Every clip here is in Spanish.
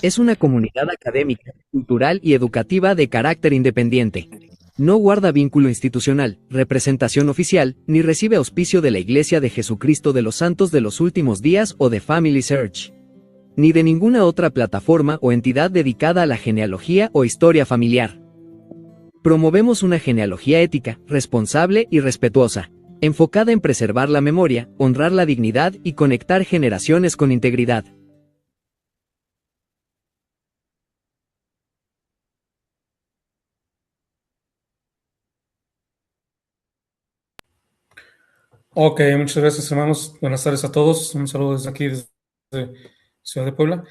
Es una comunidad académica, cultural y educativa de carácter independiente. No guarda vínculo institucional, representación oficial, ni recibe auspicio de la Iglesia de Jesucristo de los Santos de los Últimos Días o de Family Search, ni de ninguna otra plataforma o entidad dedicada a la genealogía o historia familiar. Promovemos una genealogía ética, responsable y respetuosa, enfocada en preservar la memoria, honrar la dignidad y conectar generaciones con integridad. Ok, muchas gracias, hermanos. Buenas tardes a todos. Un saludo desde aquí, desde Ciudad de Puebla.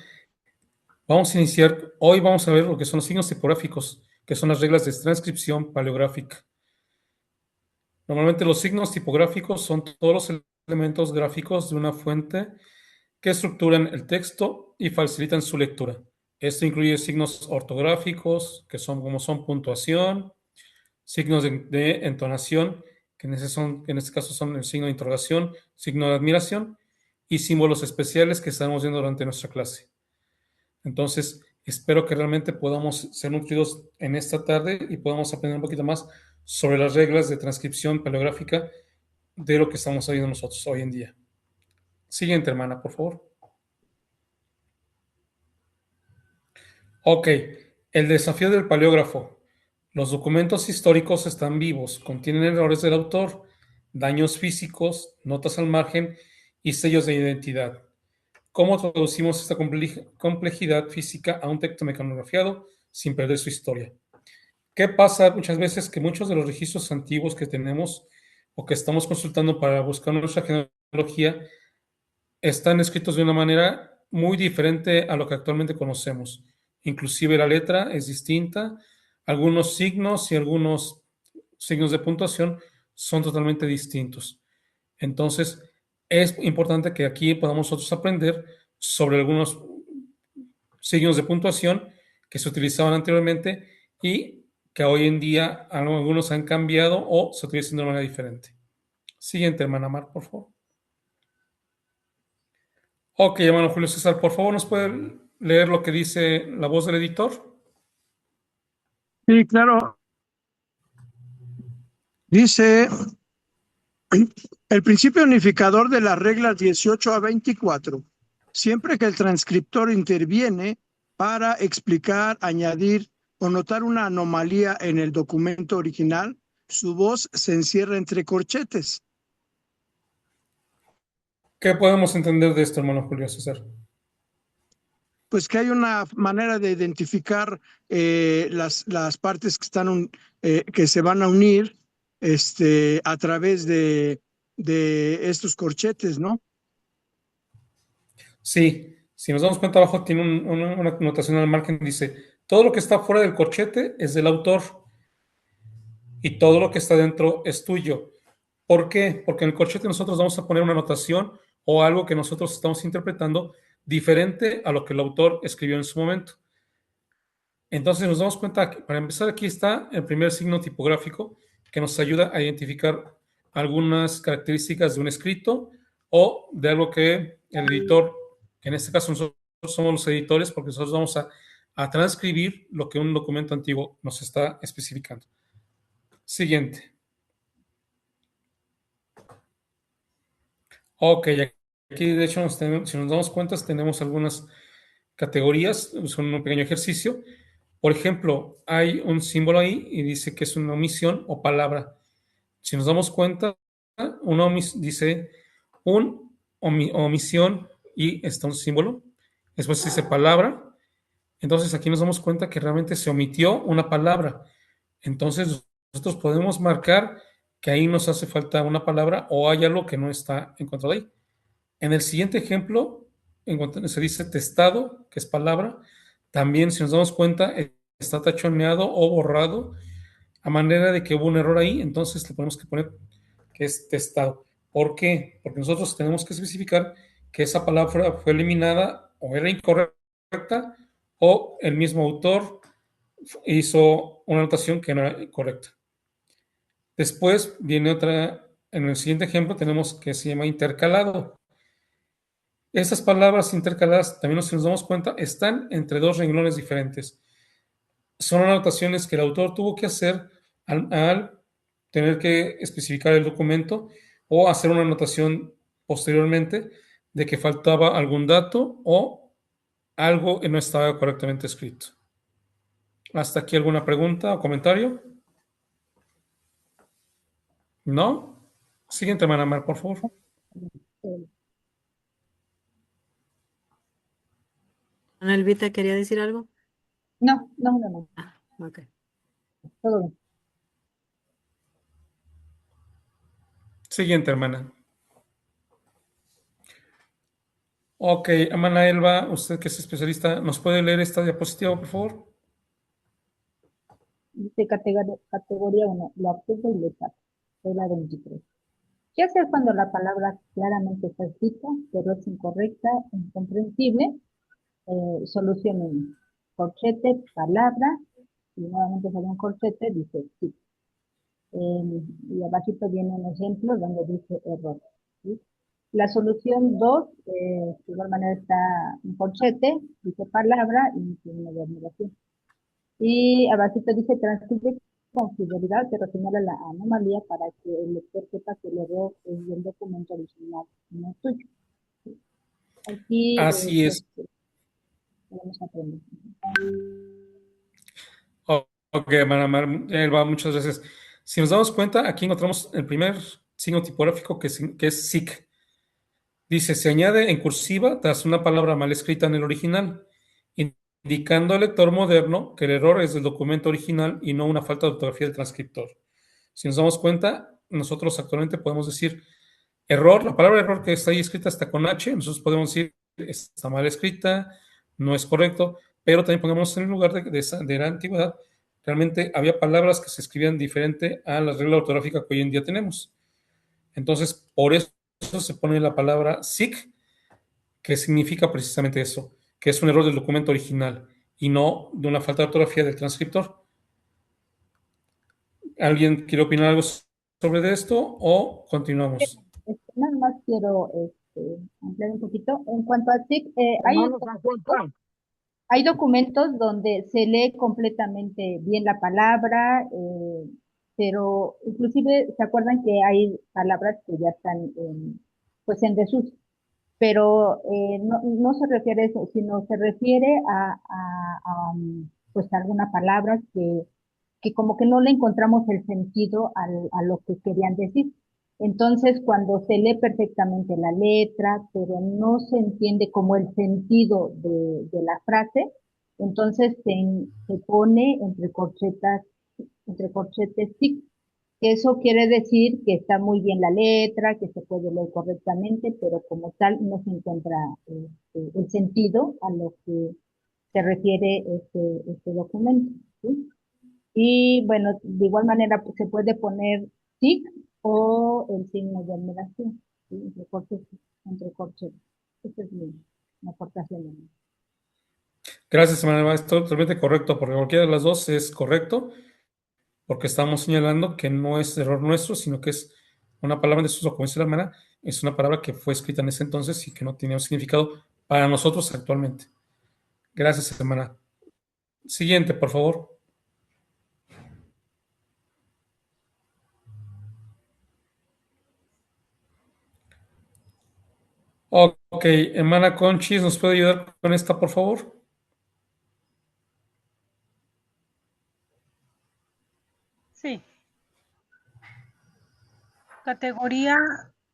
Vamos a iniciar. Hoy vamos a ver lo que son los signos tipográficos, que son las reglas de transcripción paleográfica. Normalmente los signos tipográficos son todos los elementos gráficos de una fuente que estructuran el texto y facilitan su lectura. Esto incluye signos ortográficos, que son como son puntuación, signos de entonación, que en este caso son el signo de interrogación, signo de admiración, y símbolos especiales que estaremos viendo durante nuestra clase. Entonces, espero que realmente podamos ser nutridos en esta tarde y podamos aprender un poquito más sobre las reglas de transcripción paleográfica de lo que estamos viendo nosotros hoy en día. Siguiente, hermana, por favor. Ok, el desafío del paleógrafo. Los documentos históricos están vivos, contienen errores del autor, daños físicos, notas al margen y sellos de identidad. ¿Cómo traducimos esta complejidad física a un texto mecanografiado sin perder su historia? ¿Qué pasa muchas veces? Que muchos de los registros antiguos que tenemos o que estamos consultando para buscar nuestra genealogía están escritos de una manera muy diferente a lo que actualmente conocemos. Inclusive la letra es distinta, algunos signos y algunos signos de puntuación son totalmente distintos. Entonces, es importante que aquí podamos nosotros aprender sobre algunos signos de puntuación que se utilizaban anteriormente y que hoy en día algunos han cambiado o se utilizan de una manera diferente. Siguiente, hermana Mar, por favor. Ok, hermano Julio César, por favor, ¿nos puede leer lo que dice la voz del editor? Sí, claro. Dice el principio unificador de las reglas 18 a 24. Siempre que el transcriptor interviene para explicar, añadir o notar una anomalía en el documento original, su voz se encierra entre corchetes. ¿Qué podemos entender de esto, hermano Julio César? Pues que hay una manera de identificar las partes que que se van a unir a través de estos corchetes, ¿no? Sí, si nos damos cuenta abajo tiene una anotación al margen, dice, todo lo que está fuera del corchete es del autor y todo lo que está dentro es tuyo. ¿Por qué? Porque en el corchete nosotros vamos a poner una anotación o algo que nosotros estamos interpretando diferente a lo que el autor escribió en su momento. Entonces nos damos cuenta que para empezar aquí está el primer signo tipográfico que nos ayuda a identificar algunas características de un escrito o de algo que el editor, que en este caso nosotros somos los editores porque nosotros vamos a transcribir lo que un documento antiguo nos está especificando. Siguiente. Ok, aquí de hecho si nos damos cuenta tenemos algunas categorías, son un pequeño ejercicio. Por ejemplo, hay un símbolo ahí y dice que es una omisión o palabra. Si nos damos cuenta, dice omisión y está un símbolo. Después dice palabra. Entonces aquí nos damos cuenta que realmente se omitió una palabra. Entonces nosotros podemos marcar que ahí nos hace falta una palabra o hay algo que no está encontrado ahí. En el siguiente ejemplo, se dice testado, que es palabra. También, si nos damos cuenta, está tachoneado o borrado a manera de que hubo un error ahí, entonces le tenemos que poner que es testado. ¿Por qué? Porque nosotros tenemos que especificar que esa palabra fue eliminada o era incorrecta o el mismo autor hizo una anotación que no era correcta. Después viene otra, en el siguiente ejemplo tenemos que se llama intercalado. Estas palabras intercaladas, también si nos damos cuenta, están entre dos renglones diferentes. Son anotaciones que el autor tuvo que hacer al tener que especificar el documento o hacer una anotación posteriormente de que faltaba algún dato o algo que no estaba correctamente escrito. ¿Hasta aquí alguna pregunta o comentario? ¿No? Siguiente, hermana Mar, por favor. Ana Elvita, ¿quería decir algo? No, no, no, no, Ah, ok. todo bien. Siguiente, hermana. Ok, hermana Elba, usted que es especialista, ¿nos puede leer esta diapositiva, por favor? Dice categoría 1, la objeto y letra, regla 23. ¿Qué hacer cuando la palabra claramente está escrita, pero es incorrecta, incomprensible? Solución 1. Corchete, palabra, y nuevamente sale un corchete, dice sí. Y abajito viene un ejemplo donde dice error. ¿Sí? La solución 2, de igual manera está un corchete, dice palabra y tiene de admiración. Y abajito dice transcribe con fidelidad, pero señala la anomalía para que el lector sepa que el error es del documento original, no es tuyo. Aquí Así es. podemos aprender. Ok, hermana Mar, Elba, muchas gracias. Si nos damos cuenta, aquí encontramos el primer signo tipográfico que es SIC. Dice, se añade en cursiva tras una palabra mal escrita en el original, indicando al lector moderno que el error es del documento original y no una falta de ortografía del transcriptor. Si nos damos cuenta, nosotros actualmente podemos decir error, la palabra error que está ahí escrita está con H, nosotros podemos decir está mal escrita, no es correcto, pero también pongamos en el lugar de la antigüedad, realmente había palabras que se escribían diferente a la regla ortográfica que hoy en día tenemos. Entonces, por eso se pone la palabra SIC, que significa precisamente eso, que es un error del documento original y no de una falta de ortografía del transcriptor. ¿Alguien quiere opinar algo sobre esto o continuamos? Nada más quiero ampliar un poquito. En cuanto a TIC, hay documentos donde se lee completamente bien la palabra, pero inclusive se acuerdan que hay palabras que ya están pues en desuso, pero no se refiere a eso, sino se refiere pues a alguna palabra que como que no le encontramos el sentido a lo que querían decir. Entonces, cuando se lee perfectamente la letra, pero no se entiende como el sentido de la frase, entonces se pone entre corchetes sí. Eso quiere decir que está muy bien la letra, que se puede leer correctamente, pero como tal no se encuentra el sentido a lo que se refiere este documento. ¿Sí? Y bueno, de igual manera pues, se puede poner tic o el signo de admiración, ¿sí? Entre corchetes, entre corchetes. Esta es mi aportación. Gracias, Emanuel. Es totalmente correcto, porque cualquiera de las dos es correcto, porque estamos señalando que no es error nuestro, sino que es una palabra de uso, como dice la hermana, es una palabra que fue escrita en ese entonces y que no tiene un significado para nosotros actualmente. Gracias, hermana. Siguiente, por favor. Ok, hermana Conchis, ¿nos puede ayudar con esta, por favor? Sí. Categoría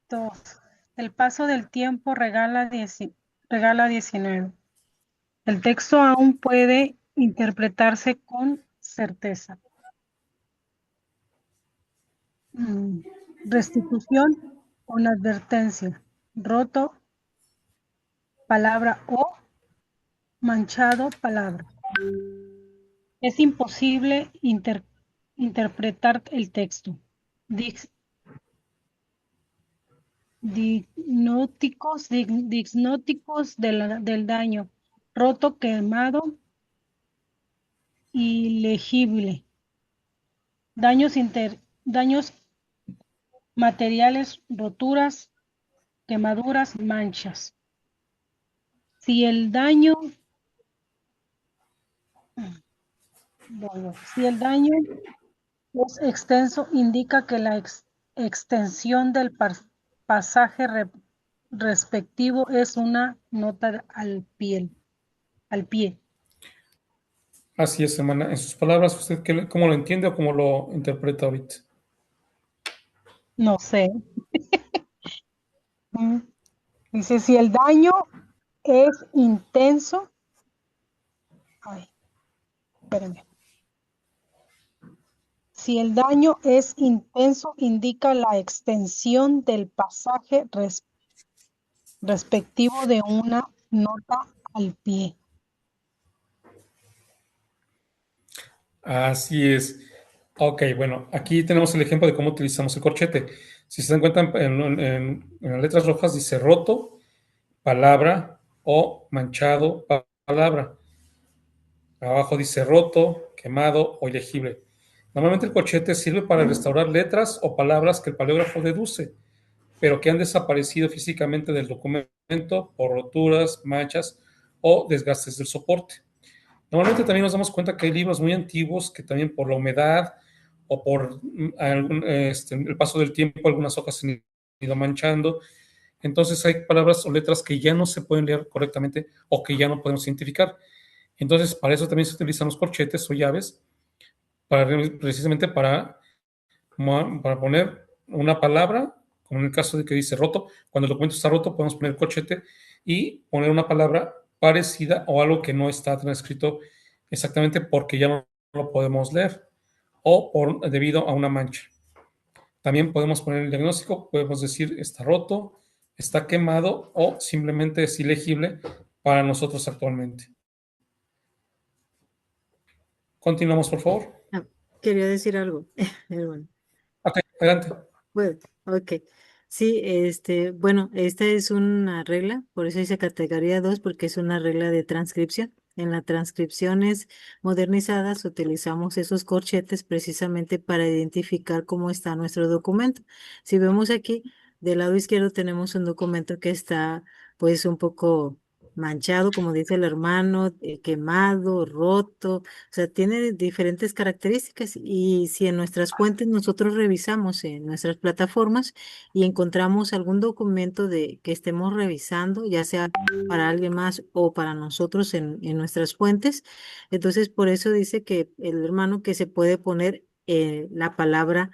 2. El paso del tiempo regala 19. El texto aún puede interpretarse con certeza. Restitución con advertencia. Roto, palabra o manchado, palabra. Es imposible interpretar el texto. Dignóticos del daño. Roto, quemado, ilegible. Daños materiales, roturas, quemaduras, manchas. Si el daño, si el daño es extenso, indica que la extensión del pasaje respectivo es una nota al pie. Así es, hermana. En sus palabras, ¿usted cómo lo entiende o cómo lo interpreta ahorita? No sé. Dice, si el daño es intenso, ay, espérame. Si el daño es intenso, indica la extensión del pasaje respectivo de una nota al pie. Así es. Ok, bueno, aquí tenemos el ejemplo de cómo utilizamos el corchete. Si se dan cuenta, en las letras rojas dice roto, palabra o manchado, palabra. Abajo dice roto, quemado o ilegible. Normalmente el corchete sirve para restaurar letras o palabras que el paleógrafo deduce, pero que han desaparecido físicamente del documento por roturas, manchas o desgastes del soporte. Normalmente también nos damos cuenta que hay libros muy antiguos que también por la humedad o por el paso del tiempo algunas hojas se han ido manchando. Entonces hay palabras o letras que ya no se pueden leer correctamente o que ya no podemos identificar. Entonces para eso también se utilizan los corchetes o llaves, precisamente para poner una palabra, como en el caso de que dice roto. Cuando el documento está roto podemos poner corchete y poner una palabra parecida o algo que no está transcrito exactamente porque ya no lo podemos leer o debido a una mancha. También podemos poner el diagnóstico, podemos decir está roto, está quemado o simplemente es ilegible para nosotros actualmente. Continuamos, por favor. Ah, quería decir algo. Pero bueno, Ok, adelante. bueno, ok. Sí, bueno, esta es una regla, por eso dice categoría 2 porque es una regla de transcripción. En las transcripciones modernizadas utilizamos esos corchetes precisamente para identificar cómo está nuestro documento. Si vemos aquí, del lado izquierdo tenemos un documento que está pues un poco manchado, como dice el hermano, quemado, roto, o sea, tiene diferentes características y si en nuestras fuentes nosotros revisamos en nuestras plataformas y encontramos algún documento que estemos revisando, ya sea para alguien más o para nosotros en nuestras fuentes, entonces por eso dice que el hermano que se puede poner la palabra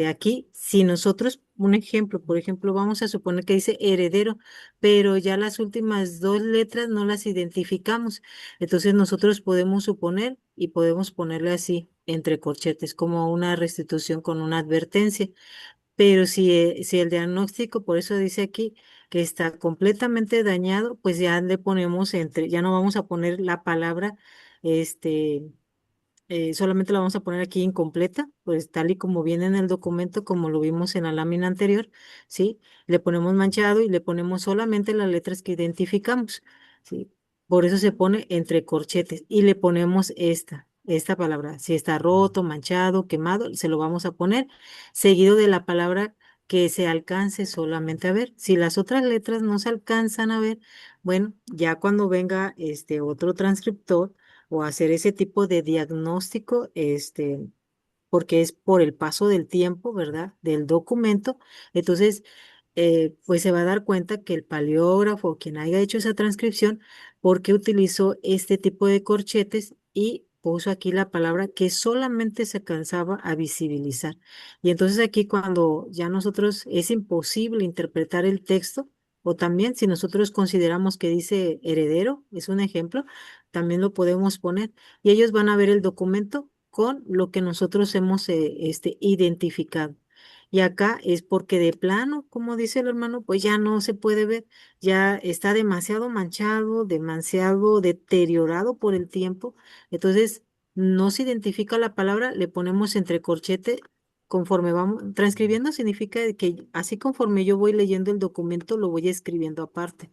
aquí, si nosotros, un ejemplo, por ejemplo, vamos a suponer que dice heredero, pero ya las últimas dos letras no las identificamos. Entonces nosotros podemos suponer y podemos ponerle así entre corchetes como una restitución con una advertencia. Pero si el diagnóstico, por eso dice aquí que está completamente dañado, pues ya le ponemos ya no vamos a poner la palabra, este, solamente la vamos a poner aquí incompleta, pues tal y como viene en el documento, como lo vimos en la lámina anterior, ¿sí? Le ponemos manchado y le ponemos solamente las letras que identificamos, ¿sí? Por eso se pone entre corchetes y le ponemos esta palabra. Si está roto, manchado, quemado, se lo vamos a poner seguido de la palabra que se alcance solamente a ver. Si las otras letras no se alcanzan a ver, bueno, ya cuando venga este otro transcriptor, o hacer ese tipo de diagnóstico, porque es por el paso del tiempo, ¿verdad? Del documento. Entonces, pues se va a dar cuenta que el paleógrafo o quien haya hecho esa transcripción, porque utilizó este tipo de corchetes y puso aquí la palabra que solamente se alcanzaba a visibilizar. Y entonces aquí cuando ya nosotros es imposible interpretar el texto, o también si nosotros consideramos que dice heredero, es un ejemplo, también lo podemos poner y ellos van a ver el documento con lo que nosotros hemos identificado. Y acá es porque de plano, como dice el hermano, pues ya no se puede ver, ya está demasiado manchado, demasiado deteriorado por el tiempo. Entonces, no se identifica la palabra, le ponemos entre corchete. Conforme vamos transcribiendo, significa de que así conforme yo voy leyendo el documento, lo voy escribiendo aparte.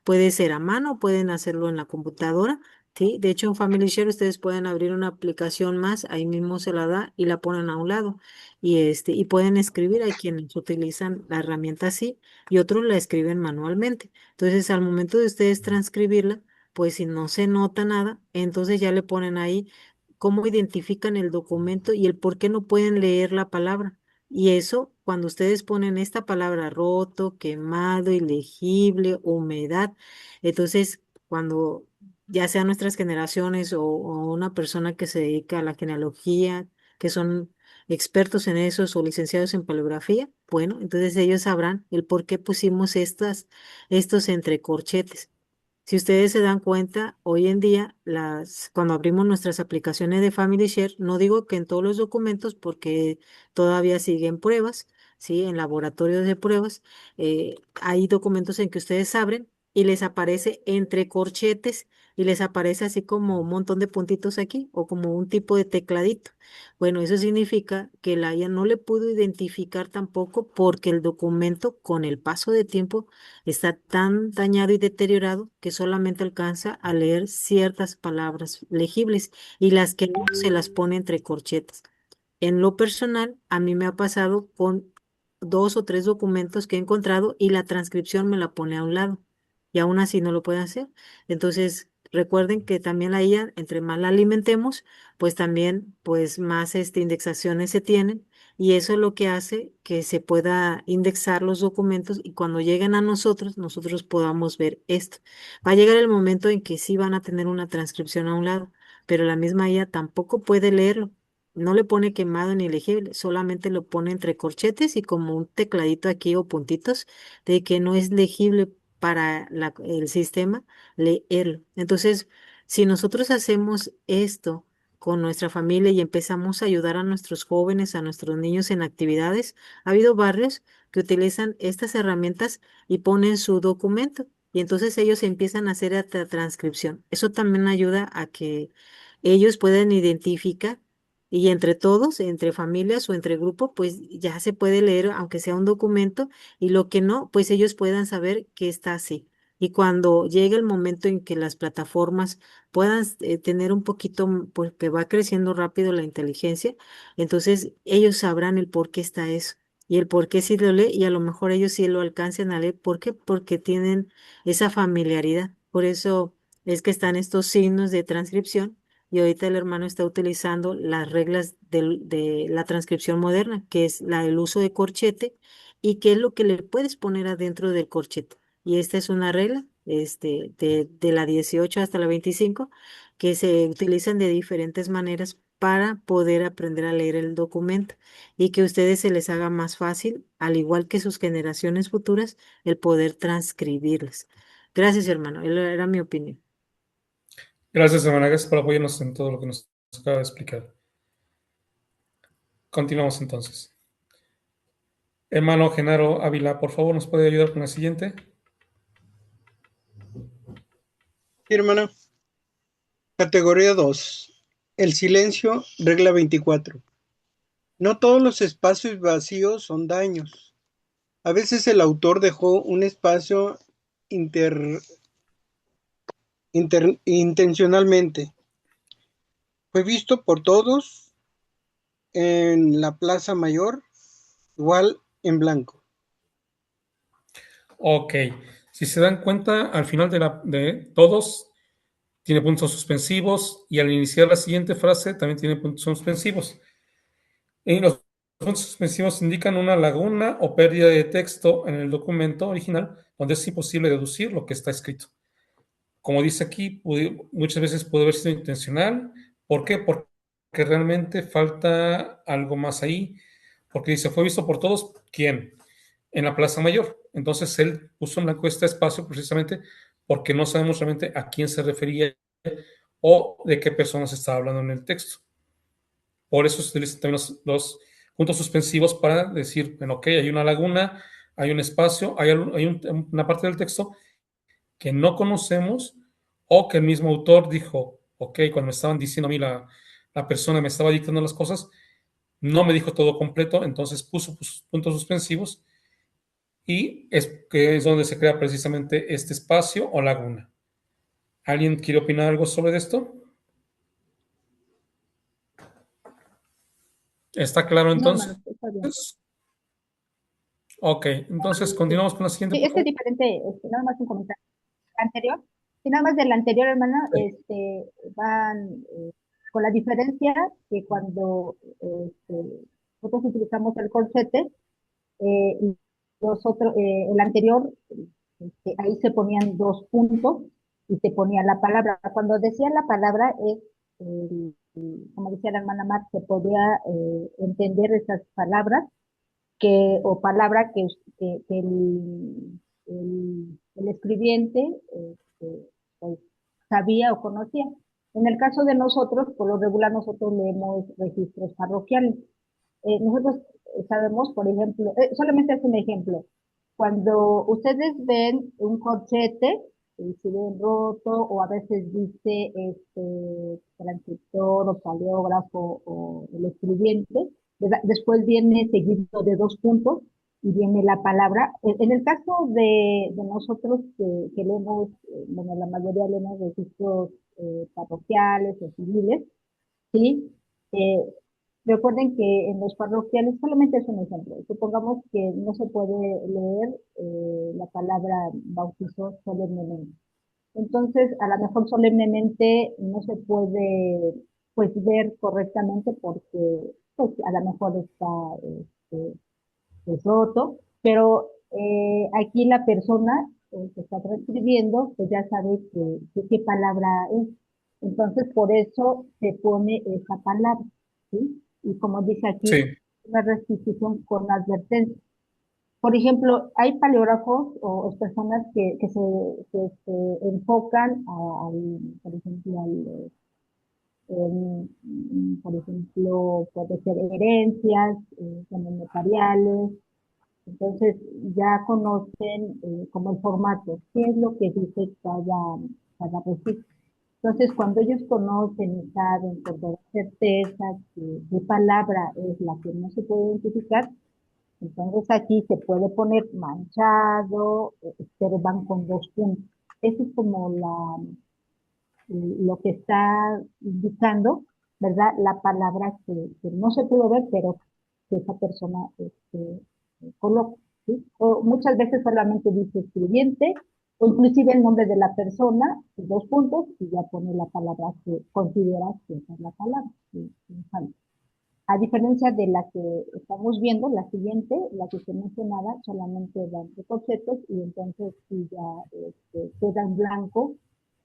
Puede ser a mano, pueden hacerlo en la computadora, ¿sí? De hecho, en Family Share ustedes pueden abrir una aplicación más, ahí mismo se la da y la ponen a un lado. Y pueden escribir, hay quienes utilizan la herramienta así y otros la escriben manualmente. Entonces, al momento de ustedes transcribirla, pues si no se nota nada, entonces ya le ponen ahí cómo identifican el documento y el por qué no pueden leer la palabra. Y eso, cuando ustedes ponen esta palabra roto, quemado, ilegible, humedad, entonces cuando ya sean nuestras generaciones o una persona que se dedica a la genealogía, que son expertos en eso o licenciados en paleografía, bueno, entonces ellos sabrán el por qué pusimos estos entrecorchetes. Si ustedes se dan cuenta, hoy en día, cuando abrimos nuestras aplicaciones de Family Share, no digo que en todos los documentos, porque todavía siguen pruebas, ¿sí? En laboratorios de pruebas, hay documentos en que ustedes abren y les aparece entre corchetes y les aparece así como un montón de puntitos aquí o como un tipo de tecladito. Bueno, eso significa que la IA no le pudo identificar tampoco porque el documento con el paso de tiempo está tan dañado y deteriorado que solamente alcanza a leer ciertas palabras legibles y las que no se las pone entre corchetes. En lo personal, a mí me ha pasado con 2 o 3 documentos que he encontrado y la transcripción me la pone a un lado y aún así no lo puede hacer. Entonces, recuerden que también la IA, entre más la alimentemos, pues también pues más indexaciones se tienen y eso es lo que hace que se pueda indexar los documentos y cuando lleguen a nosotros, nosotros podamos ver esto. Va a llegar el momento en que sí van a tener una transcripción a un lado, pero la misma IA tampoco puede leerlo. No le pone quemado ni legible, solamente lo pone entre corchetes y como un tecladito aquí o puntitos de que no es legible para el sistema leerlo. Entonces, si nosotros hacemos esto con nuestra familia y empezamos a ayudar a nuestros jóvenes, a nuestros niños en actividades, ha habido barrios que utilizan estas herramientas y ponen su documento y entonces ellos empiezan a hacer esta transcripción. Eso también ayuda a que ellos puedan identificar y entre todos, entre familias o entre grupos, pues ya se puede leer, aunque sea un documento, y lo que no, pues ellos puedan saber que está así. Y cuando llegue el momento en que las plataformas puedan tener un poquito, porque va creciendo rápido la inteligencia, entonces ellos sabrán el por qué está eso. Y el por qué sí lo lee, y a lo mejor ellos sí lo alcancen a leer. ¿Por qué? Porque tienen esa familiaridad. Por eso es que están estos signos de transcripción y ahorita el hermano está utilizando las reglas de la transcripción moderna, que es el uso de corchete y qué es lo que le puedes poner adentro del corchete. Y esta es una regla de la 18 hasta la 25 que se utilizan de diferentes maneras para poder aprender a leer el documento y que a ustedes se les haga más fácil, al igual que sus generaciones futuras, el poder transcribirlas. Gracias, hermano. Era mi opinión. Gracias, hermana. Gracias por apoyarnos en todo lo que nos acaba de explicar. Continuamos entonces. Hermano Genaro Ávila, por favor, ¿nos puede ayudar con la siguiente? Sí, hermano. Categoría 2. El silencio, regla 24. No todos los espacios vacíos son daños. A veces el autor dejó un espacio intencionalmente. Fue visto por todos en la Plaza Mayor, igual en blanco. Ok. Si se dan cuenta, al final de todos tiene puntos suspensivos y al iniciar la siguiente frase también tiene puntos suspensivos. Y los puntos suspensivos indican una laguna o pérdida de texto en el documento original donde es imposible deducir lo que está escrito. Como dice aquí, muchas veces puede haber sido intencional. ¿Por qué? Porque realmente falta algo más ahí. Porque dice, fue visto por todos, ¿quién? En la Plaza Mayor. Entonces él puso en blanco este espacio precisamente porque no sabemos realmente a quién se refería o de qué personas estaba hablando en el texto. Por eso se utilizan también los puntos suspensivos para decir, bueno, ok, hay una laguna, hay un espacio, hay una parte del texto que no conocemos o que el mismo autor dijo, ok, cuando me estaban diciendo a mí la persona me estaba dictando las cosas, no me dijo todo completo, entonces puso puntos suspensivos y es donde se crea precisamente este espacio o laguna. ¿Alguien quiere opinar algo sobre esto? ¿Está claro No, entonces? hermano, está bien. Ok, entonces continuamos con la siguiente, Sí, por es que es favor. diferente, nada más un comentario anterior. Y nada más del anterior, hermana, Sí. van con la diferencia que cuando nosotros utilizamos el corchete, el anterior, ahí se ponían dos puntos y se ponía la palabra. Cuando decía la palabra es, como decía la hermana Mar, se podía entender esas palabras o palabra que el escribiente pues, sabía o conocía. En el caso de nosotros, por lo regular nosotros leemos registros parroquiales. Nosotros sabemos, por ejemplo, solamente es un ejemplo, cuando ustedes ven un corchete, si ven roto, o a veces dice transcriptor o paleógrafo o el escribiente, ¿verdad? Después viene seguido de dos puntos y viene la palabra. En el caso de nosotros que leemos, bueno, la mayoría leemos registros parroquiales o civiles, ¿sí? Eh, Recuerden que en los parroquiales, solamente es un ejemplo, supongamos que no se puede leer la palabra bautizó solemnemente. Entonces, a lo mejor solemnemente no se puede pues ver correctamente porque pues, a lo mejor está roto, pero aquí la persona que está transcribiendo pues ya sabe qué palabra es. Entonces, por eso se pone esa palabra, ¿sí? Y como dice aquí, Sí, una restitución con advertencia. Por ejemplo, hay paleógrafos o personas que se enfocan por ejemplo, por ejemplo, puede ser herencias, también notariales, entonces ya conocen como el formato, qué es lo que dice cada registro. Entonces, cuando ellos conocen y saben con toda certeza qué palabra es la que no se puede identificar, entonces aquí se puede poner manchado, pero van con dos puntos. Eso es como lo que está indicando, ¿verdad? La palabra que no se pudo ver, pero que esa persona coloca, ¿sí? O muchas veces solamente dice escribiente, o inclusive el nombre de la persona, y dos puntos, y ya pone la palabra que considera que esa es la palabra. ¿Sí? A diferencia de la que estamos viendo, la siguiente, la que se mencionaba, solamente dan de conceptos y entonces sí ya queda en blanco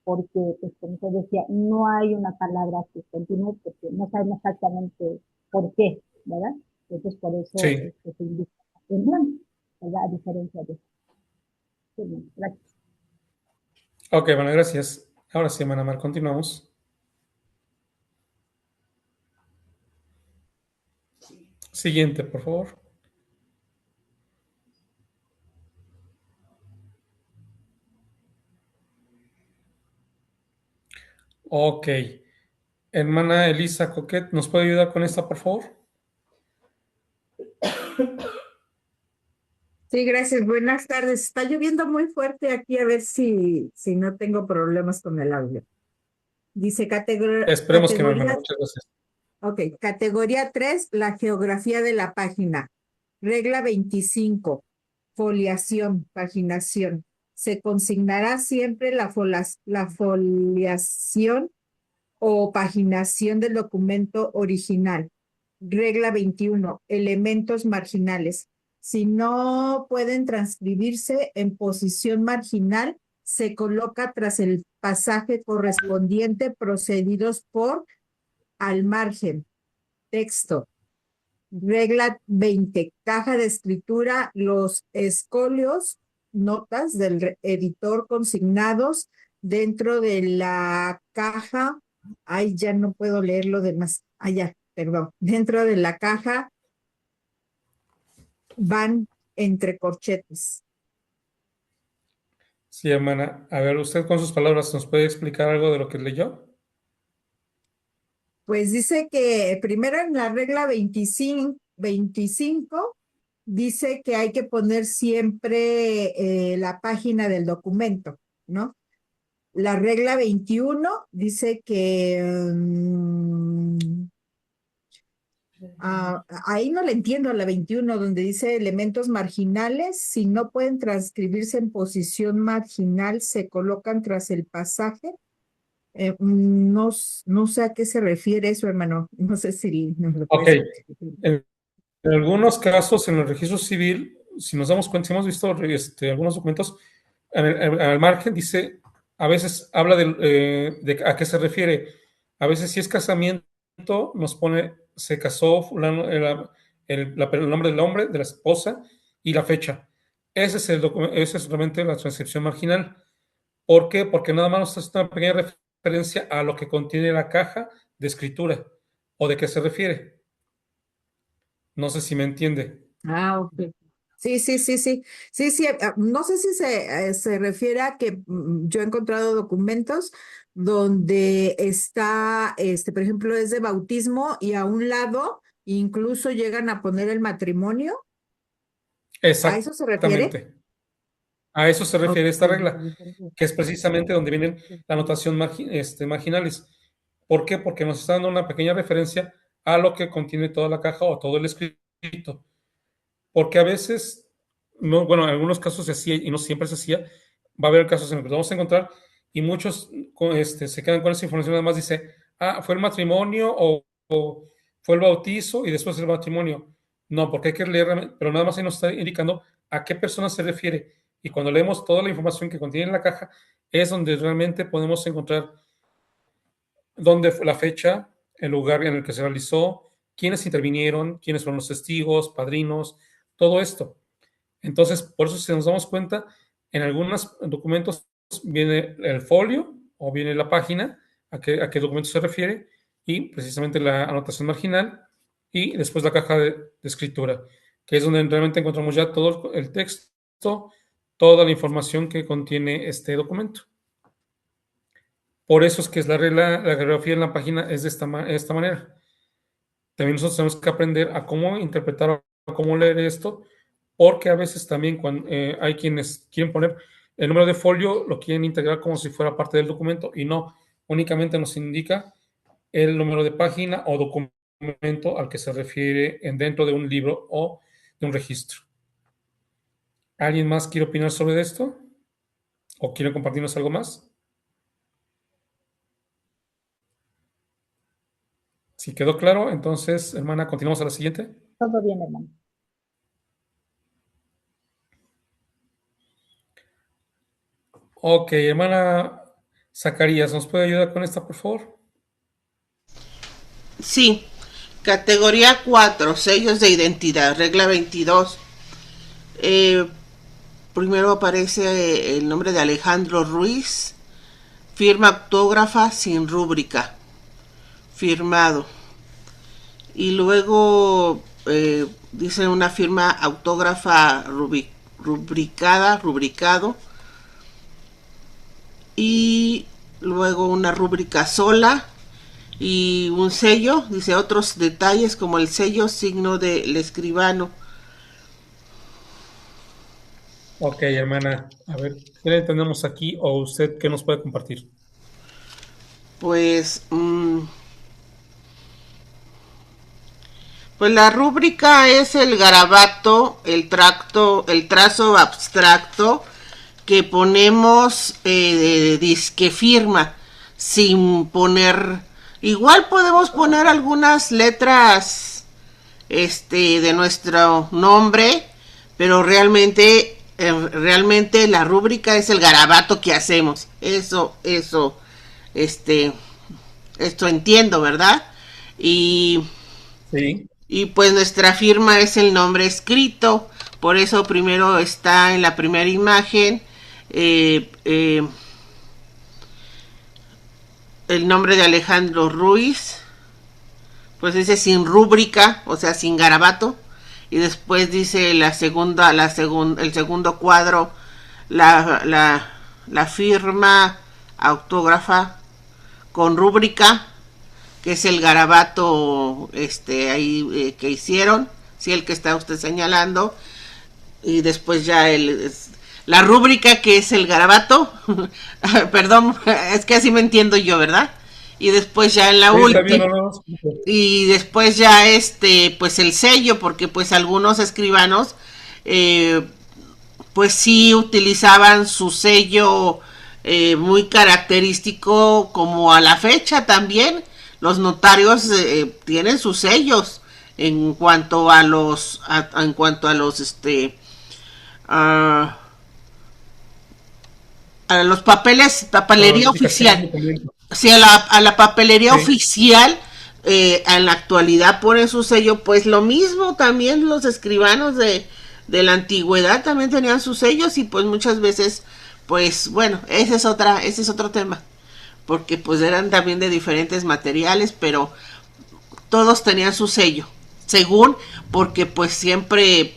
porque, pues, como te decía, no hay una palabra que continúe porque no sabemos exactamente por qué, ¿verdad? Entonces, por eso sí. se indica en blanco, ¿verdad? A diferencia de eso. Sí, bien, gracias. Ok, bueno, gracias. Ahora sí, hermana Mar, continuamos. Siguiente, por favor. Ok. Hermana Elisa Coquet, ¿nos puede ayudar con esta, por favor? Sí, gracias. Buenas tardes. Está lloviendo muy fuerte aquí, a ver si no tengo problemas con el audio. Dice Esperemos que no, hermana. categoría, Muchas gracias. ok, categoría 3, la geografía de la página. Regla 25, foliación, paginación. Se consignará siempre la foliación o paginación del documento original. Regla 21. Elementos marginales. Si no pueden transcribirse en posición marginal, se coloca tras el pasaje correspondiente procedidos por al margen. Texto. Regla 20. Caja de escritura. Los escolios, notas del editor consignados dentro de la caja. Ay, ya no puedo leer lo demás. Ya, perdón. Dentro de la caja van entre corchetes. Sí, hermana. A ver, usted con sus palabras nos puede explicar algo de lo que leyó. Pues dice que primero en la regla 25 dice que hay que poner siempre la página del documento, ¿no? La regla 21 dice que ahí no le entiendo a la 21, donde dice elementos marginales, si no pueden transcribirse en posición marginal, se colocan tras el pasaje. No sé a qué se refiere eso, hermano. No sé si nos lo Ok. puedes En algunos casos, en el registro civil, si nos damos cuenta, si hemos visto algunos documentos, al margen dice, a veces habla de a qué se refiere. A veces, si es casamiento, nos pone, se casó fulano, el nombre del hombre, de la esposa y la fecha. Ese es realmente la transcripción marginal. ¿Por qué? Porque nada más nos hace una pequeña referencia a lo que contiene la caja de escritura o de qué se refiere. No sé si me entiende. Ok. Sí, sí, sí, sí. Sí, sí. No sé si se refiere a que yo he encontrado documentos donde está, por ejemplo, es de bautismo y a un lado incluso llegan a poner el matrimonio. ¿A eso se refiere? Exactamente. A eso se refiere esta Ok. regla, que es precisamente donde vienen la anotación marginales. ¿Por qué? Porque nos está dando una pequeña referencia a lo que contiene toda la caja o todo el escrito. Porque a veces, no, bueno, en algunos casos se hacía y no siempre se hacía, va a haber casos en los que nos vamos a encontrar y muchos se quedan con esa información, nada más dice, fue el matrimonio o fue el bautizo y después el matrimonio. No, porque hay que leer, pero nada más ahí nos está indicando a qué persona se refiere. Y cuando leemos toda la información que contiene la caja, es donde realmente podemos encontrar dónde fue la fecha, el lugar en el que se realizó, quiénes intervinieron, quiénes fueron los testigos, padrinos, todo esto. Entonces, por eso si nos damos cuenta, en algunos documentos viene el folio o viene la página, a qué documento se refiere, y precisamente la anotación marginal, y después la caja de escritura, que es donde realmente encontramos ya todo el texto, toda la información que contiene este documento. Por eso es que es la regla, la grafía en la página es de esta manera. También nosotros tenemos que aprender a cómo interpretar o cómo leer esto, porque a veces también cuando hay quienes quieren poner el número de folio, lo quieren integrar como si fuera parte del documento y no, únicamente nos indica el número de página o documento al que se refiere dentro de un libro o de un registro. ¿Alguien más quiere opinar sobre esto? ¿O quiere compartirnos algo más? Si quedó claro, entonces, hermana, continuamos a la siguiente. Todo bien, hermano. Ok, hermana Zacarías, ¿nos puede ayudar con esta, por favor? Sí, categoría 4, sellos de identidad, regla 22. Primero aparece el nombre de Alejandro Ruiz, firma autógrafa sin rúbrica, firmado. Y luego dice una firma autógrafa rubricado. Y luego una rúbrica sola y un sello, dice otros detalles como el sello signo del escribano. Ok, hermana, a ver, ¿qué le entendemos aquí o usted qué nos puede compartir? Pues, pues la rúbrica es el garabato, el trazo abstracto que ponemos disque firma, sin poner, igual podemos poner algunas letras de nuestro nombre, pero realmente la rúbrica es el garabato que hacemos. Esto entiendo, ¿verdad? Y Sí. y pues nuestra firma es el nombre escrito, por eso primero está en la primera imagen el nombre de Alejandro Ruiz, pues dice sin rúbrica, o sea, sin garabato, y después dice el segundo cuadro, la firma autógrafa con rúbrica, que es el garabato ahí que hicieron, sí, el que está usted señalando, y después ya la rúbrica, que es el garabato. Perdón, es que así me entiendo yo, ¿verdad? Y después ya en la Sí, está bien, última, no, no, y después ya pues el sello, porque pues algunos escribanos eh, pues sí utilizaban su sello muy característico, como a la fecha también los notarios tienen sus sellos en cuanto a a, a los papeles, la papelería notificación del oficial. documento. Si a la papelería Sí, oficial en la actualidad ponen su sello, pues lo mismo también los escribanos de la antigüedad también tenían sus sellos, y pues muchas veces, pues bueno, ese es otro tema, porque pues eran también de diferentes materiales, pero todos tenían su sello, según, porque pues siempre,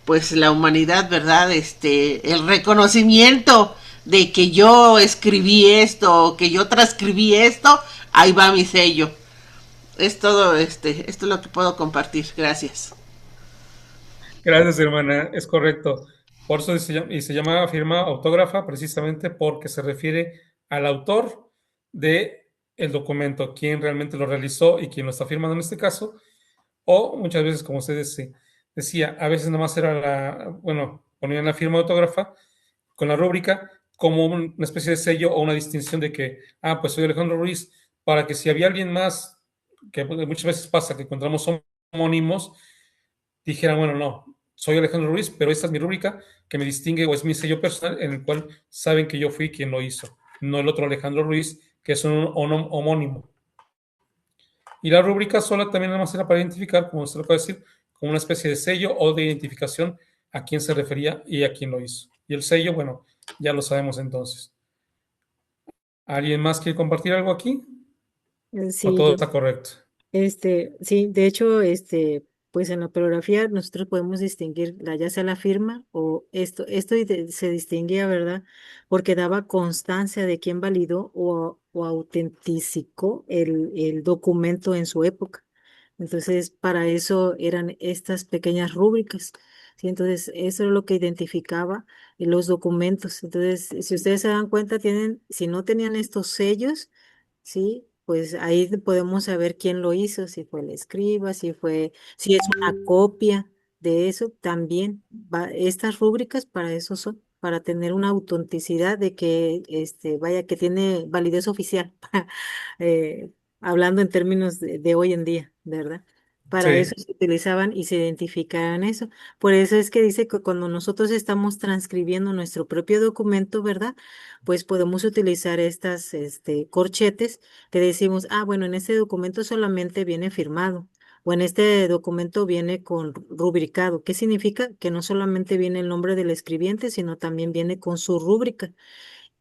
pues la humanidad, ¿verdad? El reconocimiento de que yo escribí esto, que yo transcribí esto, ahí va mi sello. Es todo, esto es lo que puedo compartir. Gracias. gracias, hermana, es correcto. Por eso y se llama firma autógrafa precisamente porque se refiere al autor de el documento, quién realmente lo realizó y quién lo está firmando en este caso. O muchas veces, como usted decía, a veces nomás era bueno, ponían la firma autógrafa con la rúbrica como una especie de sello o una distinción de que, pues soy Alejandro Ruiz, para que si había alguien más, que muchas veces pasa que encontramos homónimos, dijeran, bueno, no, soy Alejandro Ruiz, pero esta es mi rúbrica que me distingue, o es mi sello personal en el cual saben que yo fui quien lo hizo, no el otro Alejandro Ruiz, que es un homónimo. Y la rúbrica sola también nada más era para identificar, como usted lo acaba de decir, como una especie de sello o de identificación a quién se refería y a quién lo hizo. Y el sello, bueno, ya lo sabemos entonces. ¿Alguien más quiere compartir algo aquí? ¿O Sí, todo yo. está correcto? Sí, de hecho, pues en la ortografía nosotros podemos distinguir ya sea la firma o se distinguía, ¿verdad? Porque daba constancia de quién validó o autenticó el documento en su época. Entonces, para eso eran estas pequeñas rúbricas. ¿Sí? Entonces, eso es lo que identificaba los documentos. Entonces, si ustedes se dan cuenta, si no tenían estos sellos, sí, pues ahí podemos saber quién lo hizo, si fue el escriba, si es una copia de eso, también estas rúbricas para eso son, para tener una autenticidad de que, vaya, que tiene validez oficial, eh, hablando en términos de hoy en día, ¿verdad? Para eso Sí, se utilizaban y se identificaban eso. Por eso es que dice que cuando nosotros estamos transcribiendo nuestro propio documento, ¿verdad? Pues podemos utilizar estas, corchetes que decimos, bueno, en este documento solamente viene firmado o en este documento viene con rubricado. ¿Qué significa? Que no solamente viene el nombre del escribiente, sino también viene con su rúbrica.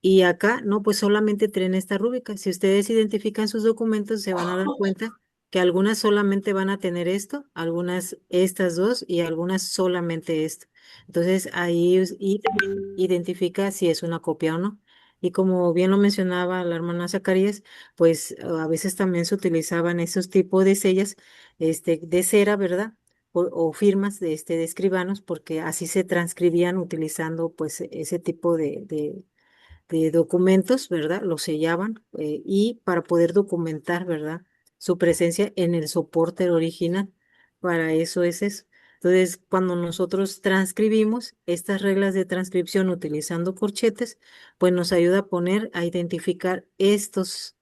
Y acá, no, pues solamente tienen esta rúbrica. Si ustedes identifican sus documentos, se van a dar cuenta que algunas solamente van a tener esto, algunas estas dos y algunas solamente esto. Entonces ahí y también identifica si es una copia o no. Y como bien lo mencionaba la hermana Zacarías, pues a veces también se utilizaban esos tipos de sellas, de cera, ¿verdad? O firmas de escribanos, porque así se transcribían utilizando pues ese tipo de documentos, ¿verdad? Los sellaban y para poder documentar, ¿verdad? Su presencia en el soporte original. Para eso es eso. Entonces, cuando nosotros transcribimos estas reglas de transcripción utilizando corchetes, pues nos ayuda a identificar estas